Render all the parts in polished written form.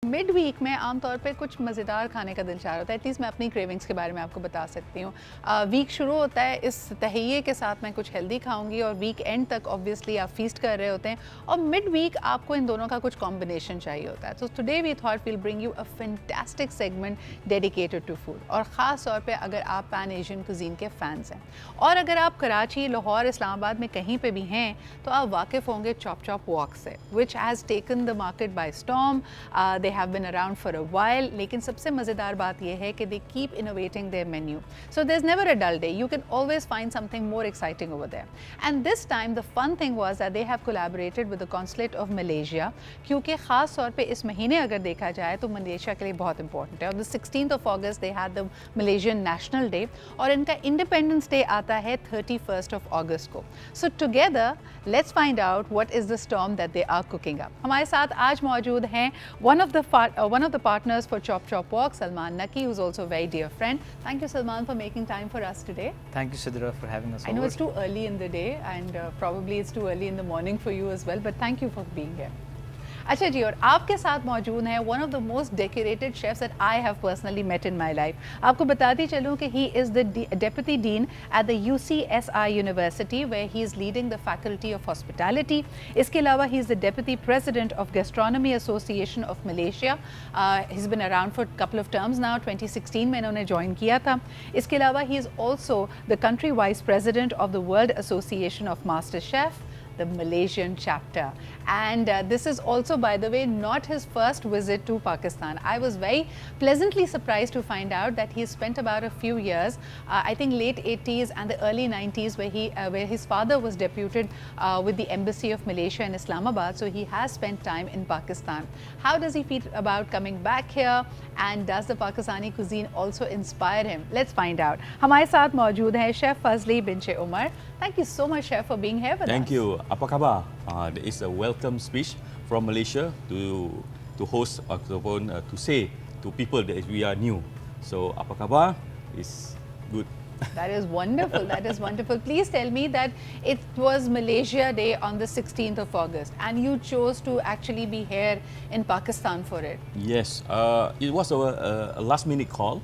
Mid week में आमतौर पे कुछ मज़ेदार खाने का दिल चाह रहा होता है। एटलीस्ट मैं अपनी क्रेविंग्स के बारे में आपको बता सकती हूँ। वीक शुरू होता है इस तहैये के साथ मैं कुछ हेल्दी खाऊंगी और वीक एंड तक ऑब्वियसली आप फीस्ट कर रहे होते हैं और मिड वीक आपको इन दोनों का कुछ कॉम्बिनेशन चाहिए होता है। तो today we thought will bring you a fantastic segment dedicated to food और ख़ास तौर पर अगर आप पैन एशियन कुजीन के फ़ैन्स हैं और अगर आप कराची, लाहौर, इस्लामाबाद में कहीं पर भी हैं तो आप वाकिफ़ होंगे चॉप चॉप वॉक से, which has taken the market by storm. They have been around for a while, लेकिन सबसे मज़ेदार बात यह है कि they keep innovating their menu. So there's never a dull day. You can always find something more exciting over there. And this time the fun thing was that they have collaborated with the consulate of Malaysia, क्योंकि ख़ास तौर पे इस महीने अगर देखा जाए तो मलेशिया के लिए बहुत important है। On the 16th of August they had the Malaysian National Day और इनका Independence Day आता है 31st of August को. So together let's find out what is the storm that they are cooking up. हमारे साथ आज मौजूद हैं one of the partners for Chop Chop Walk, Salman Naqi, who's also a very dear friend. Thank you, Salman, for making time for us today. Thank you, Sidra, for having us over. I know it's too early in the day and probably it's too early in the morning for you as well, but thank you for being here. अच्छा जी, और आपके साथ मौजूद हैं one of the most decorated chefs that I have personally met in my life. आपको बताती चलूँ कि he is the deputy dean at the UCSI university where he is leading the faculty of hospitality. इसके अलावा he is the deputy president of gastronomy association of Malaysia. He is been around for couple of terms now. 2016 में इन्होंने join किया था। इसके अलावा he is also the country vice president of the world association of master chef, the Malaysian chapter, and this is also, by the way, not his first visit to Pakistan. I was very pleasantly surprised to find out that he spent about a few years, I think late 80s and the early 90s, where his father was deputed with the embassy of Malaysia in Islamabad, so he has spent time in Pakistan. How does he feel about coming back here, and does the Pakistani cuisine also inspire him? Let's find out. हमारे साथ मौजूद हैं chef Fazli bin Umar. Thank you so much, chef, for being here with us. Thank you. Apa khabar? There is a welcome speech from Malaysia to host ataupun to say to people that we are new. So apa khabar? It's good. That is wonderful. That is wonderful. Please tell me that it was Malaysia Day on the 16th of August and you chose to actually be here in Pakistan for it. Yes, it was a last minute call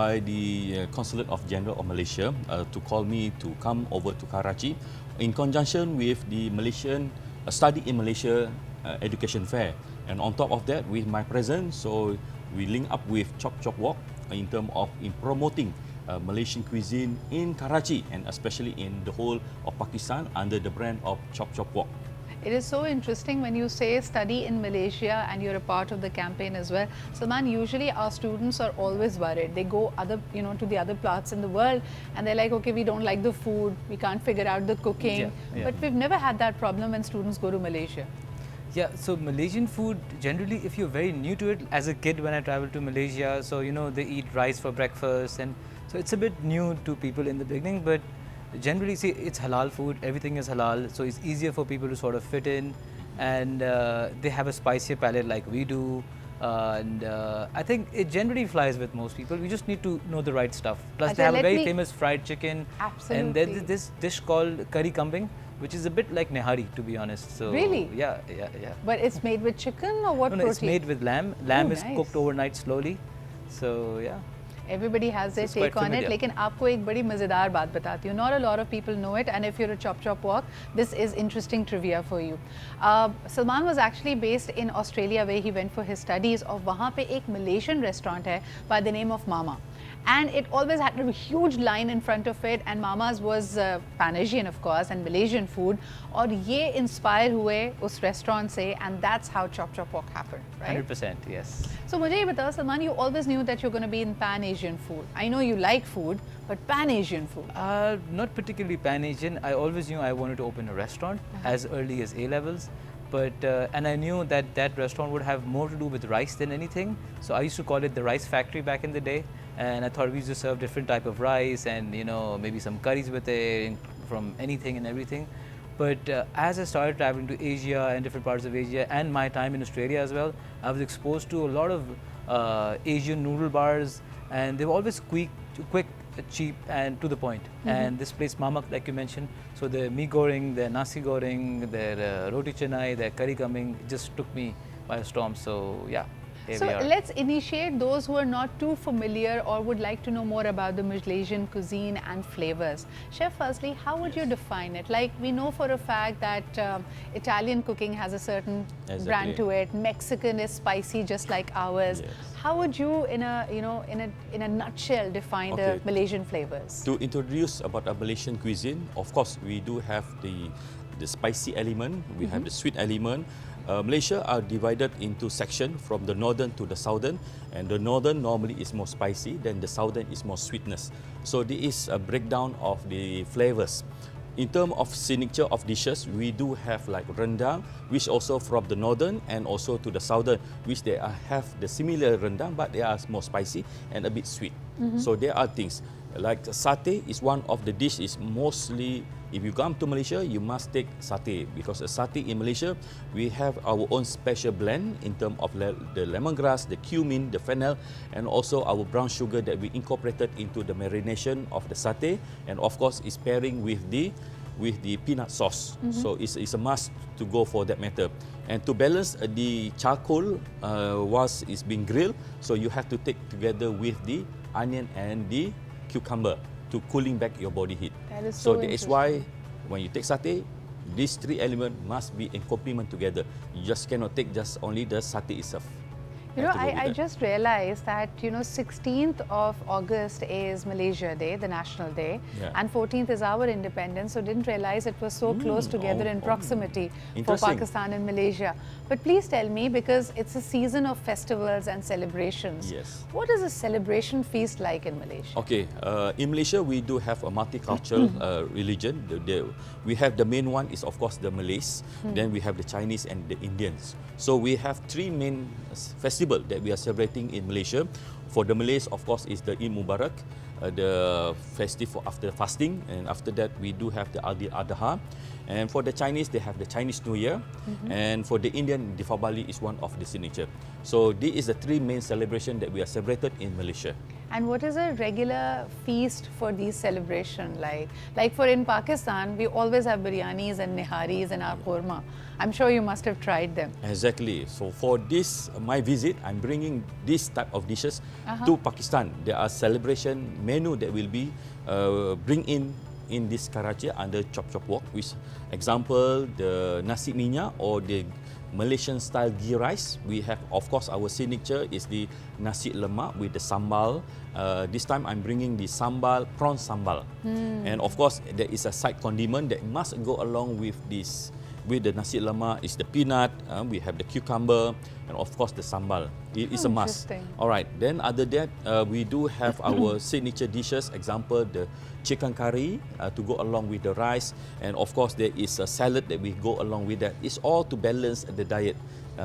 by the Consulate of General of Malaysia to call me to come over to Karachi in conjunction with the Malaysian Study in Malaysia Education Fair. And on top of that, with my presence, so we link up with Chop Chop Walk in terms of promoting Malaysian cuisine in Karachi and especially in the whole of Pakistan under the brand of Chop Chop Walk. It is so interesting when you say study in Malaysia and you're a part of the campaign as well. Salman, usually our students are always worried. They go to the other parts in the world and they're like, okay, we don't like the food, we can't figure out the cooking. But we've never had that problem when students go to Malaysia. Yeah, so Malaysian food, generally, if you're very new to it, as a kid when I traveled to Malaysia, so they eat rice for breakfast, and so it's a bit new to people in the beginning, but generally, see, it's halal food, everything is halal, so it's easier for people to sort of fit in, and they have a spicier palate like we do, and I think it generally flies with most people. We just need to know the right stuff. Plus, they have a very famous fried chicken. Absolutely. And there's this dish called curry kambing, which is a bit like nehari, to be honest. So really? Yeah. But it's made with chicken or what protein? No, it's made with lamb. Lamb is nice. Cooked overnight slowly. So yeah. Everybody has their take on it. लेकिन आपको एक बड़ी मज़ेदार बात बताती हूँ. Not a lot of people know it, and if you're a Chop Chop Walk, this is interesting trivia for you. Salman was actually based in Australia where he went for his studies. और वहाँ पे एक Malaysian restaurant है by the name of Mama. And it always had a huge line in front of it, and Mama's was Pan-Asian, of course, and Malaysian food. और ये inspire हुए उस restaurant से, and that's how Chop Chop Walk happened, right? 100%, yes. So मुझे ये बताओ, Salman, you always knew that you're going to be in Pan-Asian food. I know you like food, but Pan-Asian food? Not particularly Pan-Asian. I always knew I wanted to open a restaurant as early as A-levels. But, and I knew that that restaurant would have more to do with rice than anything. So I used to call it the rice factory back in the day. And I thought we used to serve different type of rice and, maybe some curries with it from anything and everything. But as I started traveling to Asia and different parts of Asia and my time in Australia as well, I was exposed to a lot of Asian noodle bars, and they were always quick, cheap and to the point. And this place, Mama, like you mentioned, so their mee goreng, their nasi goreng, their roti canai, their curry kambing just took me by storm. So yeah. here So we are. let's initiate those who are not too familiar or would like to know more about the Malaysian cuisine and flavors. Chef Fadzly, how would you define it? Like, we know for a fact that Italian cooking has a certain brand to it. Mexican is spicy just like ours. Yes. How would you, in a nutshell, define the Malaysian flavors? To introduce about our Malaysian cuisine, of course, we do have the spicy element, we have the sweet element. Malaysia are divided into sections from the northern to the southern, and the northern normally is more spicy, then the southern is more sweetness. So there is a breakdown of the flavors. In terms of signature of dishes, we do have like rendang, which also from the northern and also to the southern, which they have the similar rendang, but they are more spicy and a bit sweet. So there are things like satay is one of the dish is mostly. If you come to Malaysia, you must take satay, because a satay in Malaysia, we have our own special blend in terms of the lemongrass, the cumin, the fennel, and also our brown sugar that we incorporated into the marination of the satay, and of course is pairing with the peanut sauce. So it's a must to go for that matter. And to balance the charcoal was is being grilled, so you have to take together with the onion and the cucumber to cooling back your body heat. That is So so that is why when you take satay, these three elements must be in complement together. You just cannot take just only the satay itself. You know, I just realized that, 16th of August is Malaysia Day, the national day, and 14th is our independence, so didn't realize it was so close together in proximity for Pakistan and Malaysia. But please tell me, because it's a season of festivals and celebrations, what is a celebration feast like in Malaysia? Okay, in Malaysia we do have a multicultural religion. We have the main one is of course the Malays, then we have the Chinese and the Indians. So we have three main festivals that we are celebrating in Malaysia. For the Malays, of course, is the Eid Mubarak, the festival after fasting, and after that we do have the Adha. And for the Chinese, they have the Chinese New Year, and for the Indian, Deepavali is one of the signature. So these is the three main celebration that we are celebrated in Malaysia. And what is a regular feast for these celebrations like? Like for in Pakistan, we always have biryanis and niharis and our korma. I'm sure you must have tried them. Exactly. So for this, my visit, I'm bringing this type of dishes to Pakistan. There are celebration menu that will be bring in this Karachi under Chop Chop Walk. Which example, the nasi minyak or the Malaysian style ghee rice. We have, of course, our signature is the nasi lemak with the sambal. This time I'm bringing the sambal, prawn sambal. And of course, there is a side condiment that must go along with this. With the nasi lemak is the peanut, we have the cucumber, and of course the sambal. It is a must. All right, then other than that, we do have our signature dishes, example the chicken curry to go along with the rice, and of course there is a salad that we go along with that. It's all to balance the diet.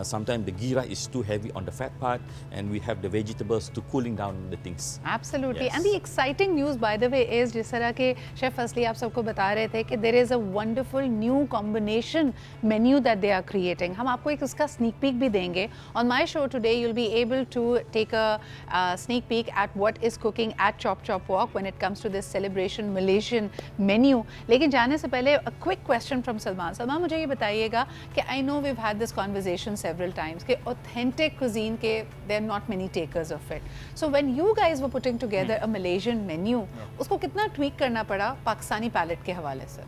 Sometimes the ghee rice is too heavy on the fat part, and we have the vegetables to cooling down the things. Absolutely. And the exciting news, by the way, is जिस तरह के Chef Fadzly आप सबको बता रहे थे कि there is a wonderful new combination menu that they are creating. हम आपको एक उसका sneak peek भी देंगे. On my show today, you'll be able to take a sneak peek at what is cooking at Chop Chop Walk when it comes to this celebration Malaysian menu. लेकिन जाने से पहले a quick question from Salman. Salman, मुझे ये बताइएगा कि I know we've had this conversation several times कि authentic cuisine के there are not many takers of it. So when you guys were putting together a Malaysian menu, उसको कितना tweak करना पड़ा पाकिस्तानी palate के हवाले से?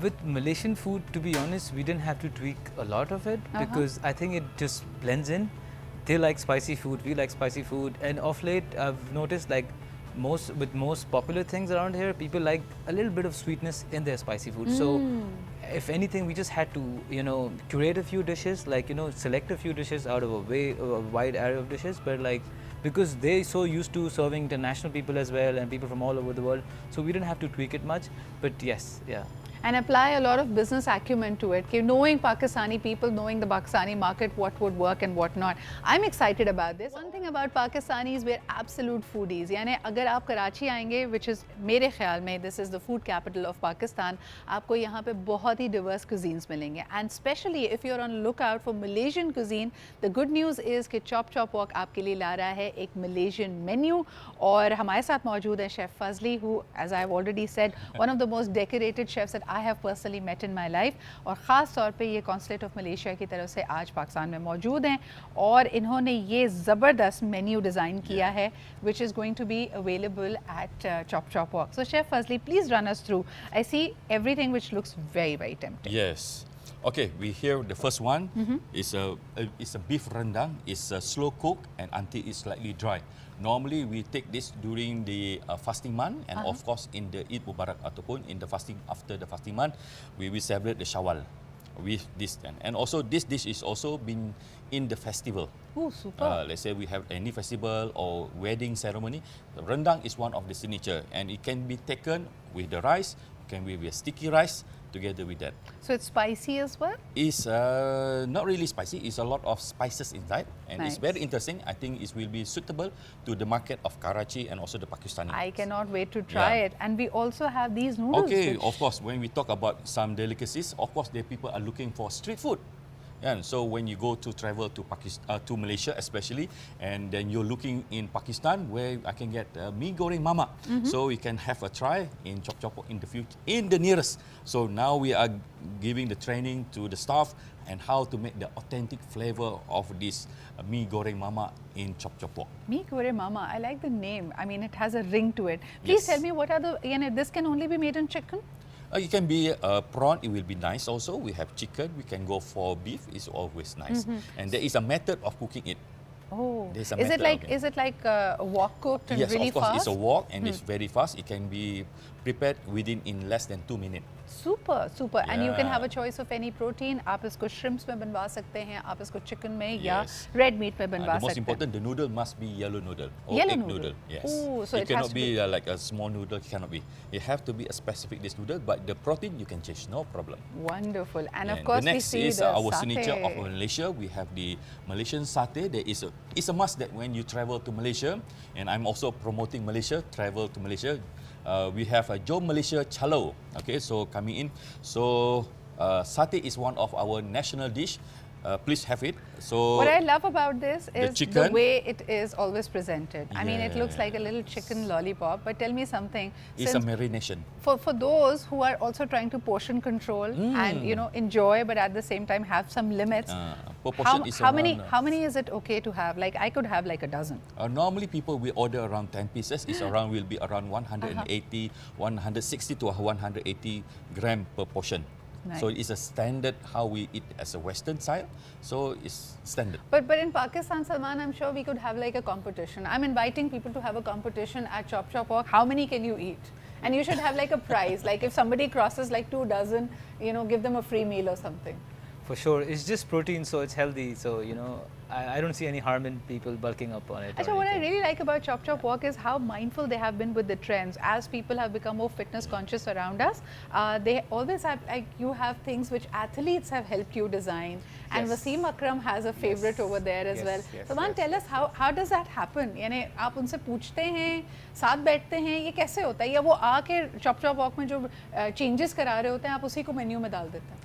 With Malaysian food, to be honest, we didn't have to tweak a lot of it because I think it just blends in. They like spicy food, we like spicy food, and of late I've noticed like most popular things around here, people like a little bit of sweetness in their spicy food. So if anything, we just had to curate a few dishes, like select a few dishes out of a wide array of dishes, but like because they're so used to serving international people as well and people from all over the world, so we didn't have to tweak it much. But yes, yeah. And apply a lot of business acumen to it. Knowing Pakistani people, knowing the Pakistani market, what would work and what not. I'm excited about this. One thing about Pakistanis, we're absolute foodies. यानी अगर आप कराची आएंगे, which is मेरे ख्याल में this is the food capital of Pakistan, आपको यहाँ पे बहुत ही diverse cuisines मिलेंगे. And especially if you're on lookout for Malaysian cuisine, the good news is कि Chop Chop Walk आपके लिए ला रहा है एक Malaysian menu. और हमारे साथ मौजूद है Chef Fadzly, who, as I've already said, one of the most decorated chefs that I have personally met in my life, और ख़ास तौर पे ये कॉन्सुलेट ऑफ मलेशिया की तरफ से आज पाकिस्तान में मौजूद हैं और इन्होंने ये ज़बरदस्त मेन्यू डिज़ाइन किया है which is going to be available at Chop Chop Wok. So chef Fazli, please run us through. I see everything which looks very very tempting. Yes. Okay, we hear the first one is a beef rendang. It's slow cooked and until it's slightly dry. Normally we take this during the fasting month, and of course in the Eid Mubarak ataupun in the fasting after the fasting month, we will celebrate the Shawwal with this. And also this dish is also been in the festival. Oh, super. Let's say we have any festival or wedding ceremony. The rendang is one of the signature, and it can be taken with the rice. Can be with sticky rice together with that. So it's spicy as well? It's not really spicy. It's a lot of spices inside, and Nice. it's very interesting. I think it will be suitable to the market of Karachi and also the Pakistani. I cannot wait to try Yeah. it. And we also have these noodles. Okay, which- of course, when we talk about some delicacies, of course, the people are looking for street food. And so when you go to travel to Pakistan, to Malaysia especially, and then you're looking in Pakistan where I can get mee goreng mama. So we can have a try in Chop Chop in the future, in the nearest. So now we are giving the training to the staff and how to make the authentic flavor of this mee goreng mama in Chop Chop. Mee Kore Mama, I like the name. I mean, it has a ring to it. Please Yes. tell me, what are the, this can only be made in chicken? It can be prawn, it will be nice also. We have chicken, we can go for beef, it's always nice. And there is a method of cooking it. Oh, There's a is it method, like okay. wok cooked and Yes, really of course, fast? it's a wok and it's very fast. It can be prepared in less than 2 minutes. Super, super. And you can have a Yeah. choice of any protein. आप इसको shrimps में बनवा सकते हैं, आप इसको chicken में या Yes. red meat में बनवा The most सकते हैं. important, the noodle must be yellow noodle or Yellow egg noodle. Yes. Oh, so it has cannot to be be- like a small noodle. It cannot be. It have to be a specific dish noodle, but the protein you can change, no problem. Wonderful. And of And course the we next see is the our satay. signature of Malaysia. We have the Malaysian satay. It's a must that when you travel to Malaysia, and I'm also promoting Malaysia, travel to Malaysia. We have a Jom Malaysia Chalo. Okay, so coming in. So satay is one of our national dish. Please have it. So What I love about this is the chicken. way it is always presented. I mean, it looks like a little Yes. chicken lollipop. But tell me something. it's a Since marination. for those who are also trying to portion control and enjoy, but at the same time have some limits. Proportion is how many around, how many is it okay to have? Like I could have like a dozen. Normally people will order around 10 pieces. It's around will be around 180, 160 to 180 gram per portion. So Nice. it's a standard how we eat as a Western style. So it's standard. But in Pakistan, Salman, I'm sure we could have like a competition. I'm inviting people to have a competition at Chop Chop Walk. How many can you eat? And you should have like a prize. Like if somebody crosses like 2 dozen, give them a free meal or something. For sure, it's just protein, so it's healthy. So I don't see any harm in people bulking up on it. or Actually, what I anything. really like about Chop Chop Walk is how mindful they have been with the trends. As people have become more fitness conscious around us, they always have you have things which athletes have helped you design. And Yes. Wasim Akram has a favorite Yes. over there as Yes, well. yes, Salman, yes, tell us how does that happen? यानी आप उनसे पूछते हैं, साथ बैठते हैं, ये कैसे होता है? या वो आके Chop Chop Walk में जो changes करा रहे होते हैं, आप उसी को मेन्यू में डाल देते हैं?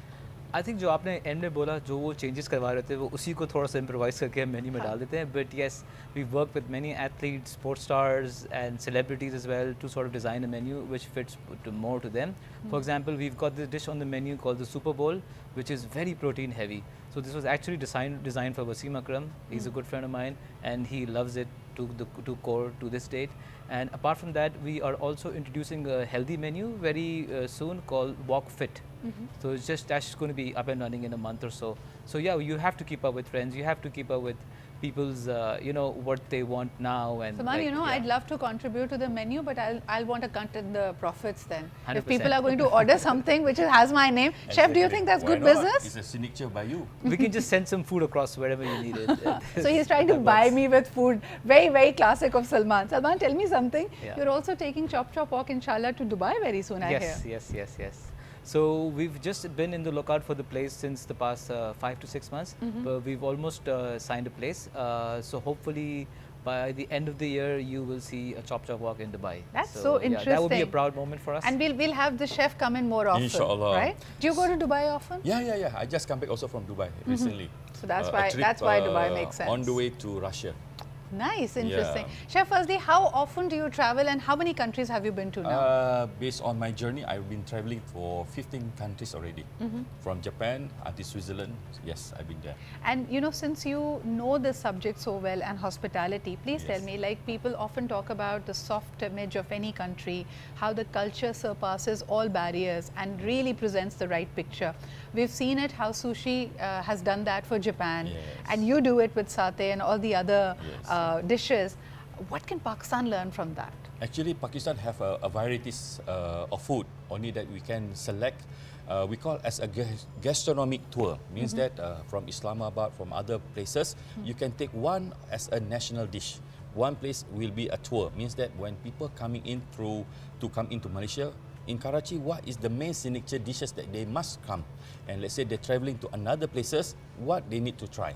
आई थिंक जो आपने एंड में बोला, जो वो चेंजेस करवा रहे थे वो उसी को थोड़ा सा इम्प्रोवाइज करके हम मेन्यू में डाल देते हैं. But yes, we work with many athletes, sports stars and celebrities as well to sort of design a menu which fits more to them. For example, we've got this dish on the menu called the Super Bowl, which is very protein heavy. So this was actually designed for Wasim Akram. He's a good friend of mine, and he loves it to core to this date. And apart from that, we are also introducing a healthy menu very soon called Walk Fit. So that's going to be up and running in a month or so. So yeah, you have to keep up with trends. You have to keep up with people's what they want now. And Salman, like, yeah. I'd love to contribute to the menu, but I'll want a cut in the profits then. If 100%. people are going to order something which has my name, Chef, do you think that's Why good not? business? It's a signature by you. We can just send some food across wherever you need it. So he's trying to That buy works. me with food. Very, very classic of Salman. Salman, tell me something. Yeah. You're also taking Chop Chop Walk, inshallah, to Dubai very soon, I hear. Yes. So we've just been in the lookout for the place since the past 5 to 6 months. But we've almost signed a place. So hopefully by the end of the year, you will see a Chop Chop Walk in Dubai. That's so Yeah, that would be a interesting. proud moment for us. And we'll have the chef come in more often, Inshallah. right? Do you go to Dubai often? Yeah. I just come back also from Dubai recently. So that's A why trip, that's why Dubai makes sense. On the way to Russia. Nice, interesting. Yeah. Chef Fadzly, how often do you travel and how many countries have you been to now? Based on my journey, I've been traveling for 15 countries already. From Japan until Switzerland. Yes, I've been there. And you know, since you know this subject so well and hospitality, please tell Yes. me, like people often talk about the soft image of any country, how the culture surpasses all barriers and really presents the right picture. We've seen it, how sushi has done that for Japan, Yes. and you do it with satay and all the other Yes. dishes. What can Pakistan learn from that? Actually, Pakistan have a varieties of food, only that we can select. We call as a gastronomic tour, means that from Islamabad, from other places, you can take one as a national dish. One place will be a tour, means that when people coming in to come into Malaysia, in Karachi, what is the main signature dishes that they must come? And let's say they're traveling to another places, what they need to try.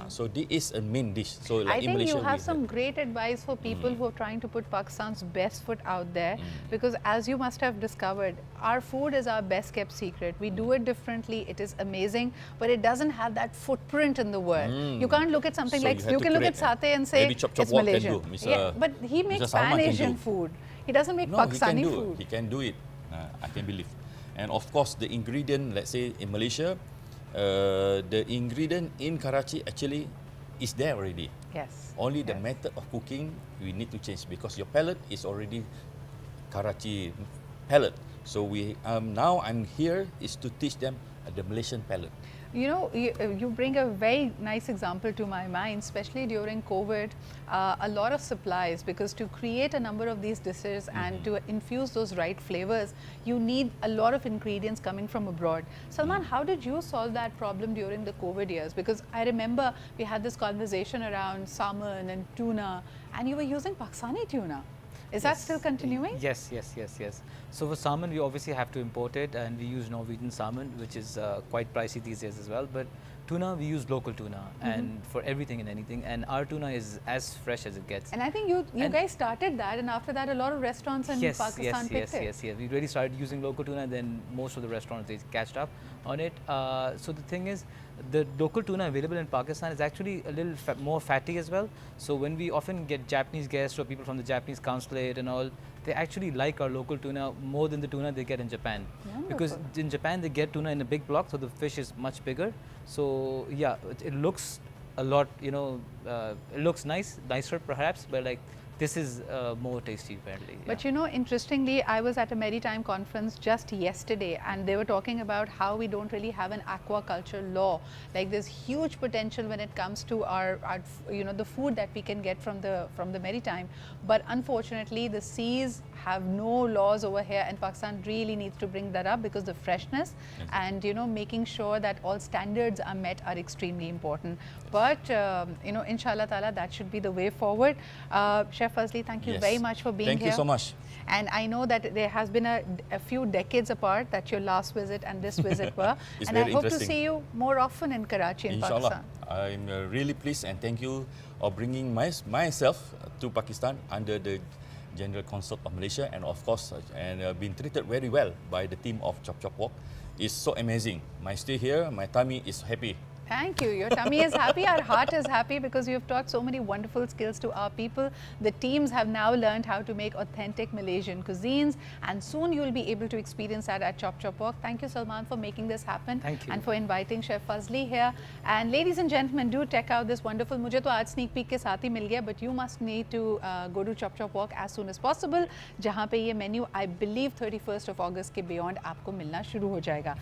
So this is a main dish. So like I in think Malaysia, you have we some great advice for people who are trying to put Pakistan's best foot out there, because as you must have discovered, our food is our best kept secret. We do it differently, it is amazing, but it doesn't have that footprint in the world. You can't look at something So like, you have you to can look at create, satay and say maybe Chop Chop it's Wok can Malaysian. do, Mr. Yeah, but he makes Mr. Salman can Pan-Asian do. food. He doesn't make No, he Pakistani can do. food. He can do it. I can believe. And of course, the ingredient, let's say in Malaysia, the ingredient in Karachi actually is there already. Yes. Only the yes. method of cooking we need to change, because your palate is already Karachi palate. So now I'm here is to teach them the Malaysian palate. You know, you bring a very nice example to my mind, especially during COVID, a lot of supplies, because to create a number of these dishes and to infuse those right flavors, you need a lot of ingredients coming from abroad. Salman, how did you solve that problem during the COVID years? Because I remember we had this conversation around salmon and tuna, and you were using Pakistani tuna. Is that still continuing? Yes. So for salmon, we obviously have to import it, and we use Norwegian salmon, which is quite pricey these days as well. But tuna, we use local tuna, and for everything and anything. And our tuna is as fresh as it gets. And I think you guys started that, and after that, a lot of restaurants in Pakistan picked it. Yes. We really started using local tuna, and then most of the restaurants, they catched up on it. So the thing is, the local tuna available in Pakistan is actually a little more fatty as well. So when we often get Japanese guests or people from the Japanese consulate and all, they actually like our local tuna more than the tuna they get in Japan. Wonderful. Because in Japan they get tuna in a big block, so the fish is much bigger. So yeah, it looks a lot, you know, it looks nicer perhaps, but like this is more tasty apparently. But you know, interestingly, I was at a maritime conference just yesterday, and they were talking about how we don't really have an aquaculture law. Like there's huge potential when it comes to our you know, the food that we can get from the maritime. But unfortunately, the seas have no laws over here, and Pakistan really needs to bring that up, because the freshness and, you know, making sure that all standards are met are extremely important. But you know, inshallah ta'ala, that should be the way forward. Chef Fadzly, thank you very much for being here. Thank you so much. And I know that there has been a few decades apart that your last visit and this visit were. It's and I very hope to interesting. see you more often in Karachi, in Inshallah. Pakistan. I'm really pleased, and thank you for bringing myself to Pakistan under the General Consul of Malaysia, and of course, been treated very well by the team of Chop Chop Wok. It's so amazing. My stay here, my tummy is happy. Thank you. Your tummy is happy, our heart is happy, because you have taught so many wonderful skills to our people. The teams have now learned how to make authentic Malaysian cuisines, and soon you will be able to experience that at Chop Chop Wok. Thank you, Salman, for making this happen. Thank you. And for inviting Chef Fadzly here. And ladies and gentlemen, do check out this wonderful, मुझे तो आज sneak peek के साथ ही मिल गया, but you must need to go to Chop Chop Wok as soon as possible, जहाँ पे ये menu I believe 31st of August के beyond आपको मिलना शुरू हो जाएगा.